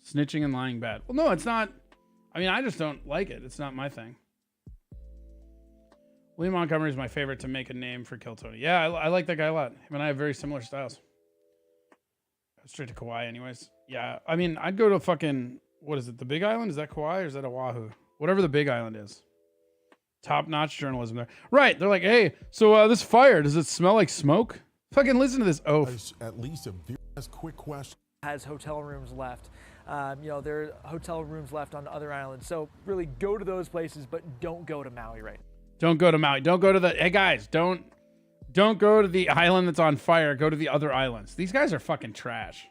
Snitching and lying bad. Well, no, it's not. I mean, I just don't like it. It's not my thing. William Montgomery is my favorite to make a name for Kill Tony. Yeah, I like that guy a lot. Him and I have very similar styles. Straight to Kauai, anyways. Yeah, I mean, I'd go to fucking, what is it? The Big Island? Is that Kauai or is that Oahu? Whatever the Big Island is. Top-notch journalism there. Right. They're like, hey, so this fire, does it smell like smoke? Fucking listen to this oaf. At least a very quick question. Has hotel rooms left. You know, there are hotel rooms left on other islands. So really go to those places, but don't go to Maui right now. Don't go to Maui. Don't go to the, hey guys, don't go to the island that's on fire. Go to the other islands. These guys are fucking trash.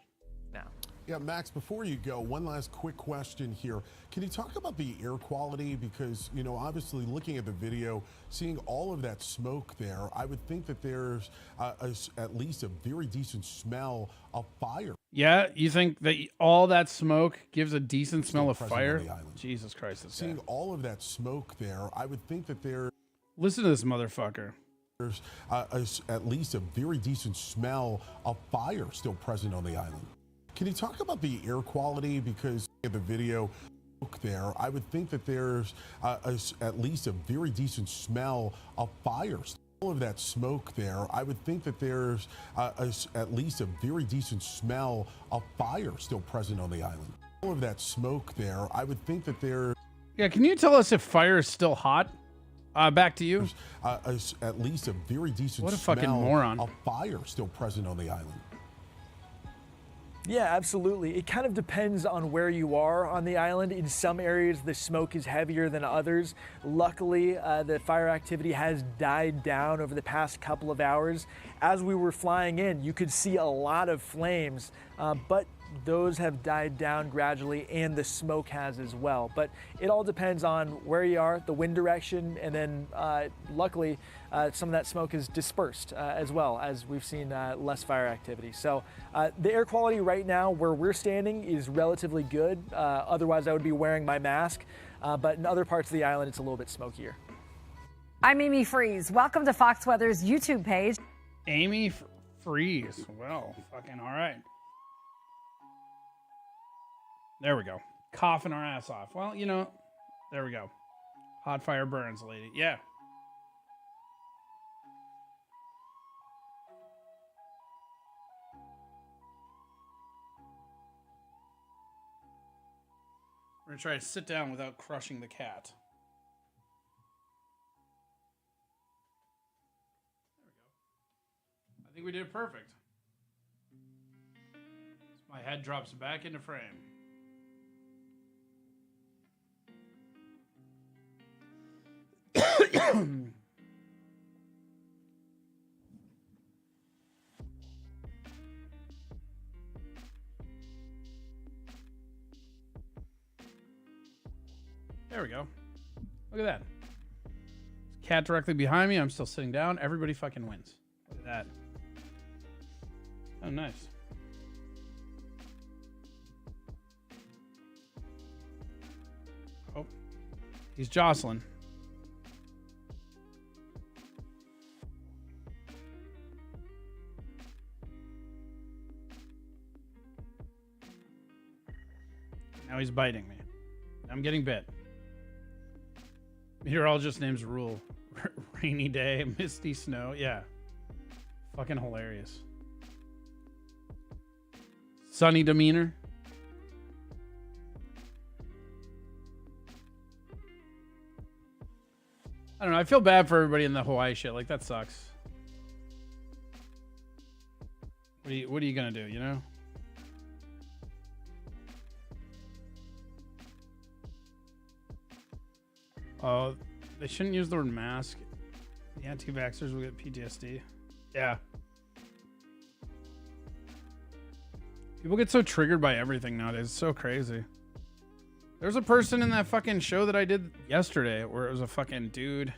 Yeah, Max, before you go, one last quick question here. Can you talk about the air quality? Because, you know, obviously looking at the video, seeing all of that smoke there, I would think that there's at least a very decent smell of fire. Yeah, you think that all that smoke gives a decent smell of fire? Jesus Christ. This Seeing guy. all of that smoke there, I would think that there's Listen to this motherfucker. At least a very decent smell of fire still present on the island. Can you talk about the air quality? Because in the video there, I would think that there's at least a very decent smell of fire. All of that smoke there, I would think that there's at least a very decent smell of fire still present on the island. All of that smoke there, I would think that there's... Yeah, can you tell us if fire is still hot? Back to you. At least a very decent What a smell fucking moron. of fire still present on the island. Yeah, absolutely. It kind of depends on where you are on the island. In some areas, the smoke is heavier than others. Luckily, the fire activity has died down over the past couple of hours. As we were flying in, you could see a lot of flames, but those have died down gradually, and the smoke has as well. But it all depends on where you are, the wind direction, and then luckily some of that smoke is dispersed as well, as we've seen less fire activity. So the air quality right now where we're standing is relatively good. Otherwise I would be wearing my mask, but in other parts of the island it's a little bit smokier. I'm Amy Freeze. Welcome to Fox Weather's YouTube page. Amy Freeze. Well, fucking all right. There we go. Coughing our ass off. Well, you know, there we go. Hot fire burns, lady. Yeah. We're going to try to sit down without crushing the cat. There we go. I think we did it perfect. So my head drops back into frame. There we go. Look at that. Cat directly behind me. I'm still sitting down. Everybody fucking wins. Look at that. Oh, nice. Oh, he's Jocelyn. Now he's biting me. I'm getting bit. Meteorologist names rule. Rainy day, misty snow. Yeah. Fucking hilarious. Sunny demeanor. I don't know. I feel bad for everybody in the Hawaii shit. Like, that sucks. What are you gonna do, you know? Oh, they shouldn't use the word mask. The anti-vaxxers will get PTSD. Yeah. People get so triggered by everything nowadays. It's so crazy. There's a person in that fucking show that I did yesterday where it was a fucking dude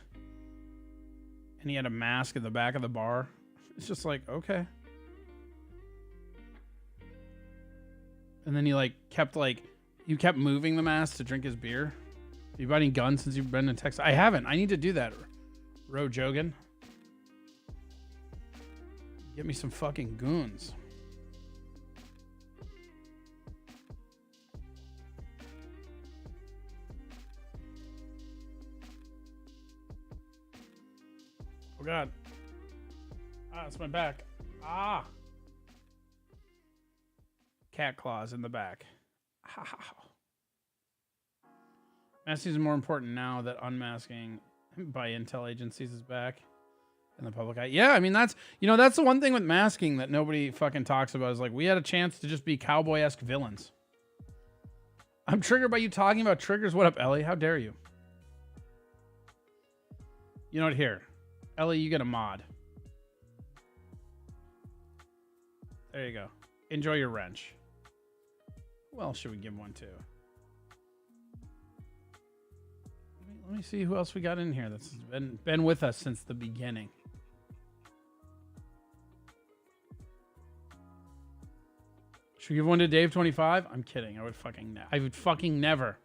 and he had a mask in the back of the bar. It's just like, okay. And then he kept moving the mask to drink his beer. You bought any guns since you've been in Texas? I haven't. I need to do that. Jogan. Get me some fucking goons. Oh God. Ah, it's my back. Ah. Cat claws in the back. Masking is more important now that unmasking by intel agencies is back in the public eye. Yeah, I mean, that's the one thing with masking that nobody fucking talks about is like, we had a chance to just be cowboy-esque villains. I'm triggered by you talking about triggers. What up, Ellie? How dare you? You know what? Here. Ellie, you get a mod. There you go. Enjoy your wrench. Who else should we give one to? Let me see who else we got in here that's been with us since the beginning. Should we give one to Dave 25? I'm kidding. I would fucking never.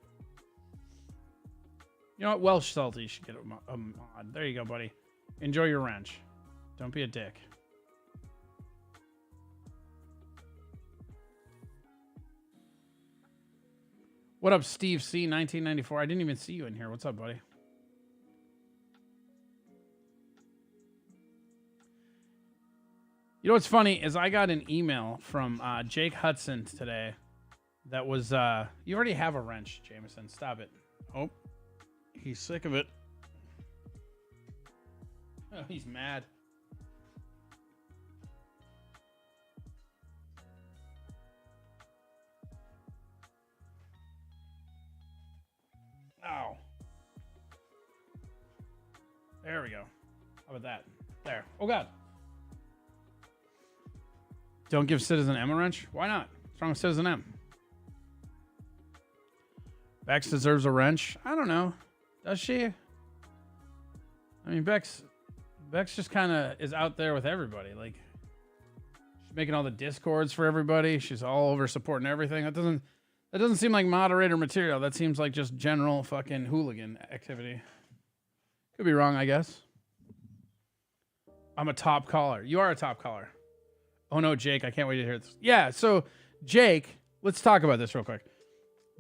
You know what? Welsh Salty should get a mod. There you go, buddy. Enjoy your wrench. Don't be a dick. What up, Steve C, 1994? I didn't even see you in here. What's up, buddy? You know what's funny is I got an email from Jake Hudson today that was, you already have a wrench, Jameson. Stop it. Oh, he's sick of it. Oh, he's mad. Ow. There we go. How about that? There. Oh, God. Don't give Citizen M a wrench? Why not? What's wrong with Citizen M? Bex deserves a wrench? I don't know. Does she? I mean, Bex just kind of is out there with everybody. Like, she's making all the discords for everybody. She's all over supporting everything. That doesn't seem like moderator material. That seems like just general fucking hooligan activity. Could be wrong, I guess. I'm a top caller. You are a top caller. Oh no, Jake, I can't wait to hear this. Yeah, so Jake, let's talk about this real quick.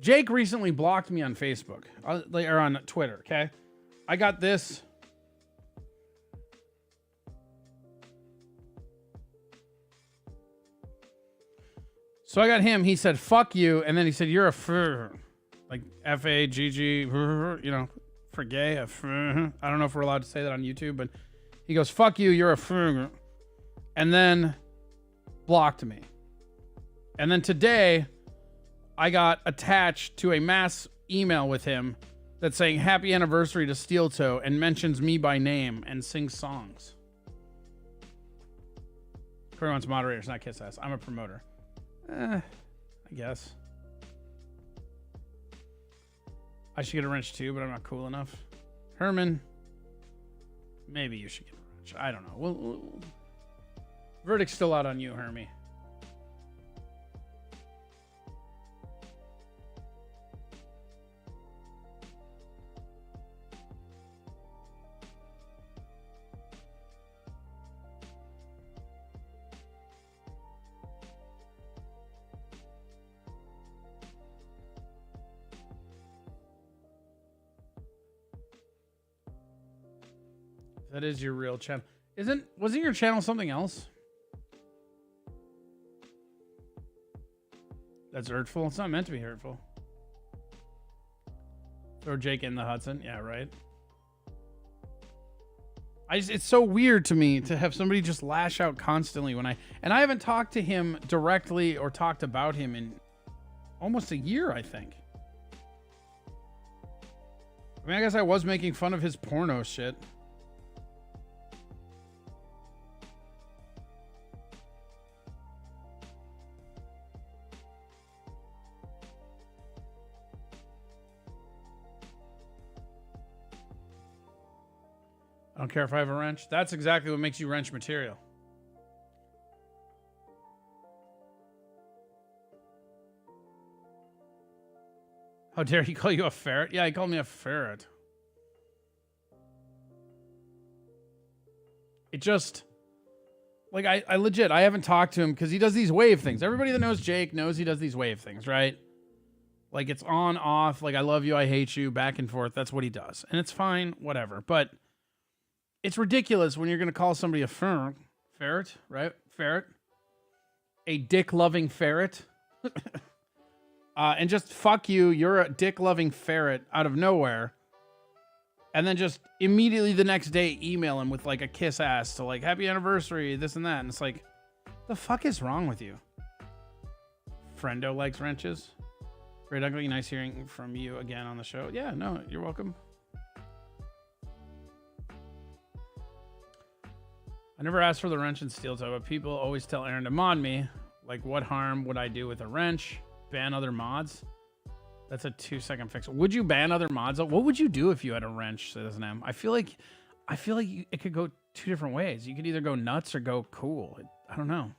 Jake recently blocked me on Facebook, or on Twitter, okay? I got this. So I got him. He said, fuck you. And then he said, you're a fur. Like F-A-G-G, you know, for gay. I don't know if we're allowed to say that on YouTube, but he goes, fuck you, you're a fur. And then blocked me. And then today, I got attached to a mass email with him that's saying, happy anniversary to Steel Toe, and mentions me by name and sings songs. Corey wants moderators, not kiss ass. I'm a promoter. I guess. I should get a wrench too, but I'm not cool enough. Herman, maybe you should get a wrench. I don't know. Verdict's still out on you, Hermie. That is your real channel. Wasn't your channel something else? That's hurtful. It's not meant to be hurtful. Throw Jake in the Hudson. Yeah, right. It's so weird to me to have somebody just lash out constantly and I haven't talked to him directly or talked about him in almost a year, I think. I mean, I guess I was making fun of his porno shit. I don't care if I have a wrench. That's exactly what makes you wrench material. How dare he call you a ferret? Yeah, he called me a ferret. It just... Like, I legit, I haven't talked to him because he does these wave things. Everybody that knows Jake knows he does these wave things, right? Like, it's on, off, like, I love you, I hate you, back and forth. That's what he does. And it's fine, whatever. But it's ridiculous when you're going to call somebody a ferret, right? Ferret. A dick-loving ferret. And just fuck you, you're a dick-loving ferret out of nowhere. And then just immediately the next day email him with like a kiss ass to like, happy anniversary, this and that. And it's like, the fuck is wrong with you? Friendo likes wrenches. Great Ugly, nice hearing from you again on the show. Yeah, no, you're welcome. I never asked for the wrench and steel toe, but people always tell Aaron to mod me. Like, what harm would I do with a wrench? Ban other mods? That's a 2-second fix. Would you ban other mods? What would you do if you had a wrench, Citizen M? I feel like it could go two different ways. You could either go nuts or go cool. I don't know.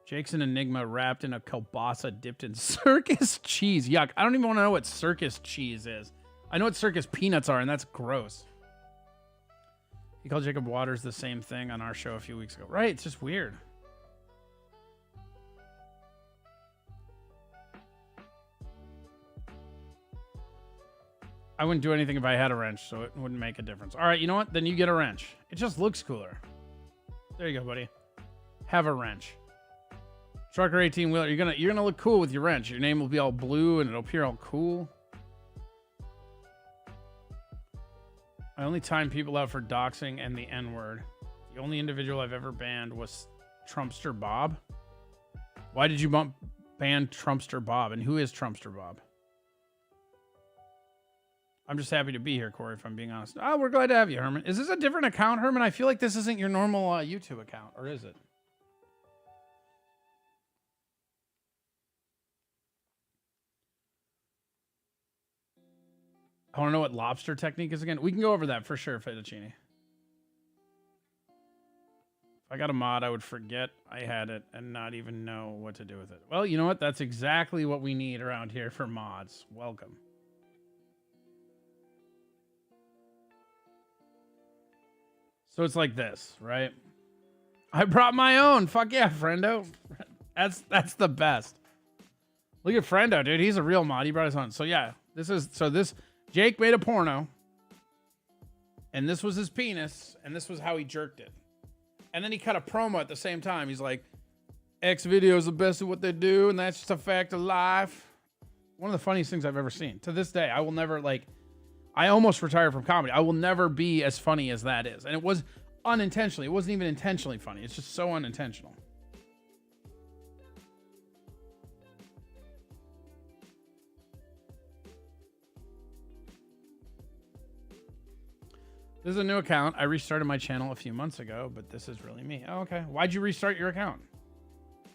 Jake's an enigma wrapped in a kielbasa dipped in circus cheese. Yuck. I don't even want to know what circus cheese is. I know what circus peanuts are, and that's gross. He called Jacob Waters the same thing on our show a few weeks ago. Right, it's just weird. I wouldn't do anything if I had a wrench, so it wouldn't make a difference. All right, you know what? Then you get a wrench. It just looks cooler. There you go, buddy. Have a wrench. Trucker 18 wheeler. You're gonna look cool with your wrench. Your name will be all blue and it'll appear all cool. I only time people out for doxing and the N-word. The only individual I've ever banned was Trumpster Bob. Why did you ban Trumpster Bob? And who is Trumpster Bob? I'm just happy to be here, Corey, if I'm being honest. Oh, we're glad to have you, Herman. Is this a different account, Herman? I feel like this isn't your normal YouTube account, or is it? I want to know what lobster technique is again. We can go over that for sure, Fettuccine. If I got a mod, I would forget I had it and not even know what to do with it. Well, you know what? That's exactly what we need around here for mods. Welcome. So it's like this, right? I brought my own. Fuck yeah, friendo. That's the best. Look at friendo, dude. He's a real mod. He brought his own. So yeah, this Jake made a porno. And this was his penis. And this was how he jerked it. And then he cut a promo at the same time. He's like, X video is the best of what they do. And that's just a fact of life. One of the funniest things I've ever seen. To this day, I will never I almost retired from comedy. I will never be as funny as that is. And it was unintentionally. It wasn't even intentionally funny. It's just so unintentional. This is a new account. I restarted my channel a few months ago, but this is really me. Oh, okay. Why'd you restart your account?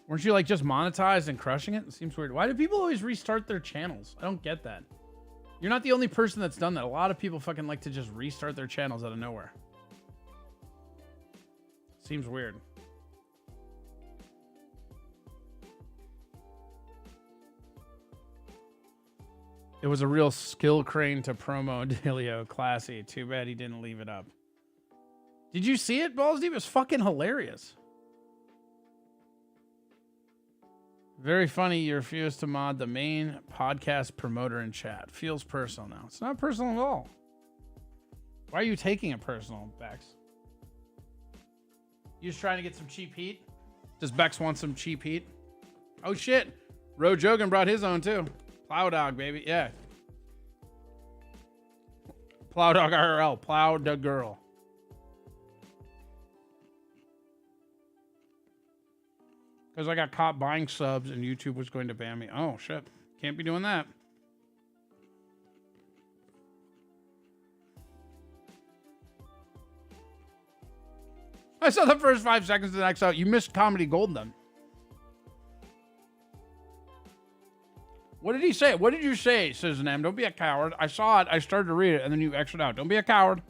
Weren't you like just monetized and crushing it? It seems weird. Why do people always restart their channels? I don't get that. You're not the only person that's done that. A lot of people fucking like to just restart their channels out of nowhere. Seems weird. It was a real skill crane to promo Delio. Classy. Too bad he didn't leave it up. Did you see it, Balls Deep? It was fucking hilarious. Very funny. You refuse to mod the main podcast promoter in chat. Feels personal now. It's not personal at all. Why are you taking it personal, Bex? You just trying to get some cheap heat? Does Bex want some cheap heat? Oh shit. Ro Jogan brought his own too. Plow Dog, baby. Yeah. Plow Dog RL. Plow the girl. Because I got caught buying subs and YouTube was going to ban me. Oh, shit. Can't be doing that. I saw the first 5 seconds of the next out. You missed Comedy Gold then. What did he say? What did you say, Citizen M? Don't be a coward. I saw it. I started to read it, and then you exited out. Don't be a coward.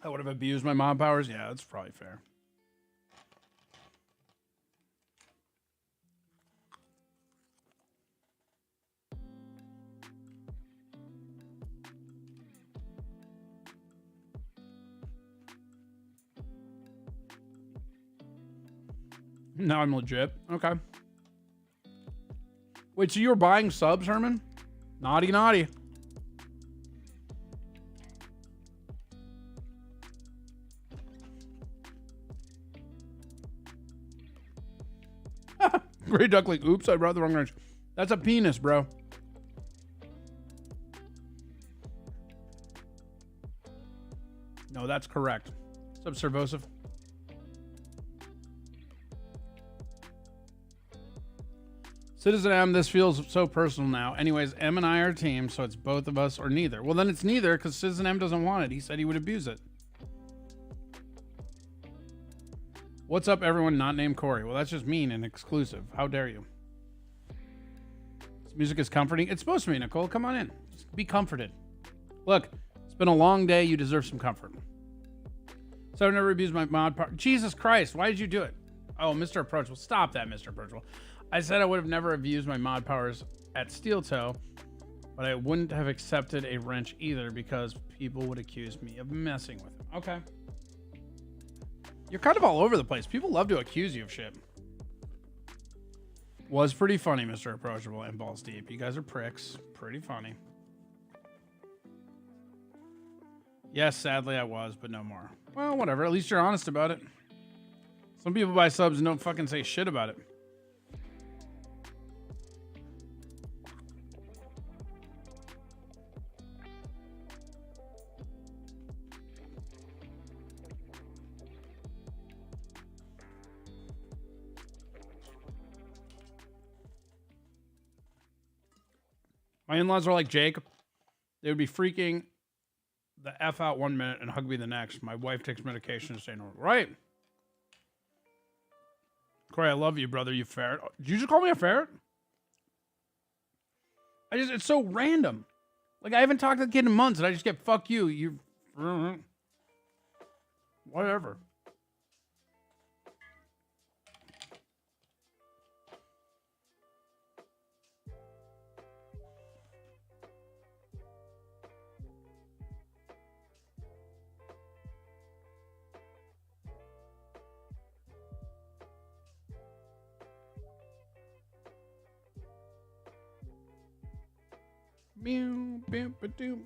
I would have abused my mom powers. Yeah, that's probably fair. Now I'm legit. Okay. Wait, so you were buying subs, Herman? Naughty, naughty. Gray Duck like, oops, I brought the wrong wrench. That's a penis, bro. No, that's correct. What's up, Servosive? Citizen M, this feels so personal now. Anyways, M and I are a team, so it's both of us or neither. Well, then it's neither, because Citizen M doesn't want it. He said he would abuse it. What's up, everyone not named Corey? Well, that's just mean and exclusive. How dare you? This music is comforting. It's supposed to be, Nicole. Come on in. Just be comforted. Look, it's been a long day. You deserve some comfort. So I've never abused my mod power. Jesus Christ, why did you do it? Oh, Mr. Approachable. Stop that, Mr. Approachable. I said I would have never abused my mod powers at Steel Toe, but I wouldn't have accepted a wrench either because people would accuse me of messing with them. Okay. You're kind of all over the place. People love to accuse you of shit. Was pretty funny, Mr. Approachable and Balls Deep. You guys are pricks. Pretty funny. Yes, sadly I was, but no more. Well, whatever. At least you're honest about it. Some people buy subs and don't fucking say shit about it. My in-laws are like Jake. They would be freaking the F out 1 minute and hug me the next. My wife takes medication to stay normal. Right. Corey, I love you, brother, you ferret. Did you just call me a ferret? It's so random. Like, I haven't talked to the kid in months and I just get, fuck you. You, whatever. Meow, bam, ba-doom.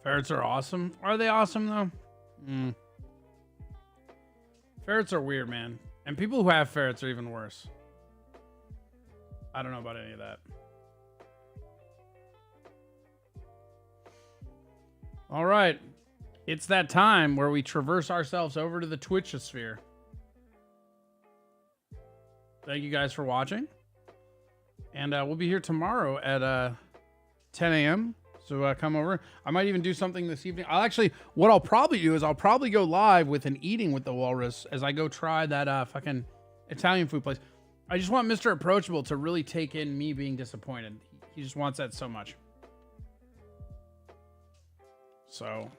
Ferrets are awesome. Are they awesome, though? Ferrets are weird, man. And people who have ferrets are even worse. I don't know about any of that. All right. It's that time where we traverse ourselves over to the Twitchosphere. Thank you guys for watching. And we'll be here tomorrow at 10 a.m. So come over. I might even do something this evening. What I'll probably do is I'll probably go live with an Eating with the Walrus as I go try that fucking Italian food place. I just want Mr. Approachable to really take in me being disappointed. He just wants that so much. So.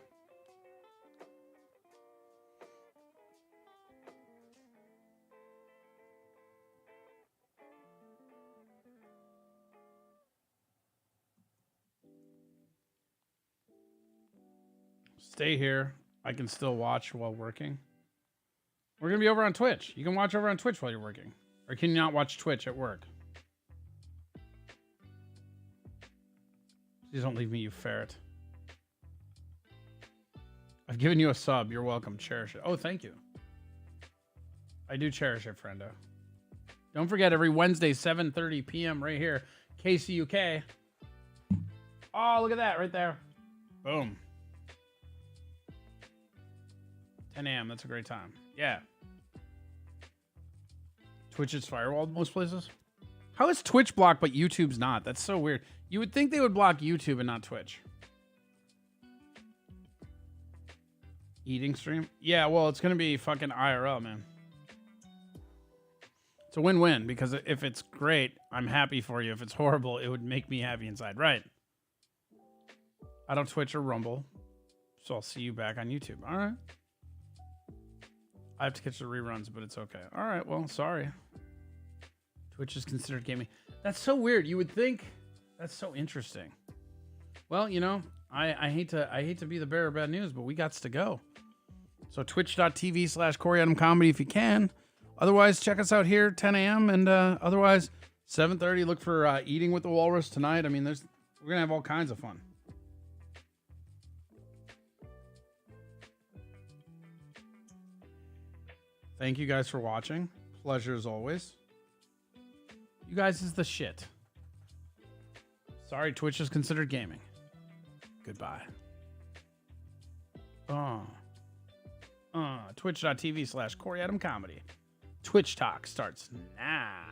Stay here. I can still watch while working. We're going to be over on Twitch. You can watch over on Twitch while you're working. Or can you not watch Twitch at work? Please don't leave me, you ferret. I've given you a sub. You're welcome. Cherish it. Oh, thank you. I do cherish it, friendo. Don't forget, every Wednesday, 7:30 p.m. right here. KCUK. Oh, look at that right there. Boom. 10 a.m. That's a great time. Yeah. Twitch is firewalled most places. How is Twitch blocked but YouTube's not? That's so weird. You would think they would block YouTube and not Twitch. Eating stream? Yeah, well, it's going to be fucking IRL, man. It's a win-win because if it's great, I'm happy for you. If it's horrible, it would make me happy inside. Right. I don't Twitch or Rumble, so I'll see you back on YouTube. All right. I have to catch the reruns, but it's okay. All right, well, sorry. Twitch is considered gaming. That's so weird. You would think that's so interesting. Well, you know, I hate to be the bearer of bad news, but we got to go. So twitch.tv/Corey Adam Comedy if you can. Otherwise, check us out here 10 a.m. and otherwise 7:30. Look for Eating with the Walrus tonight. I mean, we're gonna have all kinds of fun. Thank you guys for watching. Pleasure as always. You guys is the shit. Sorry, Twitch is considered gaming. Goodbye. Twitch.tv/Corey Adam Comedy. Twitch Talk starts now.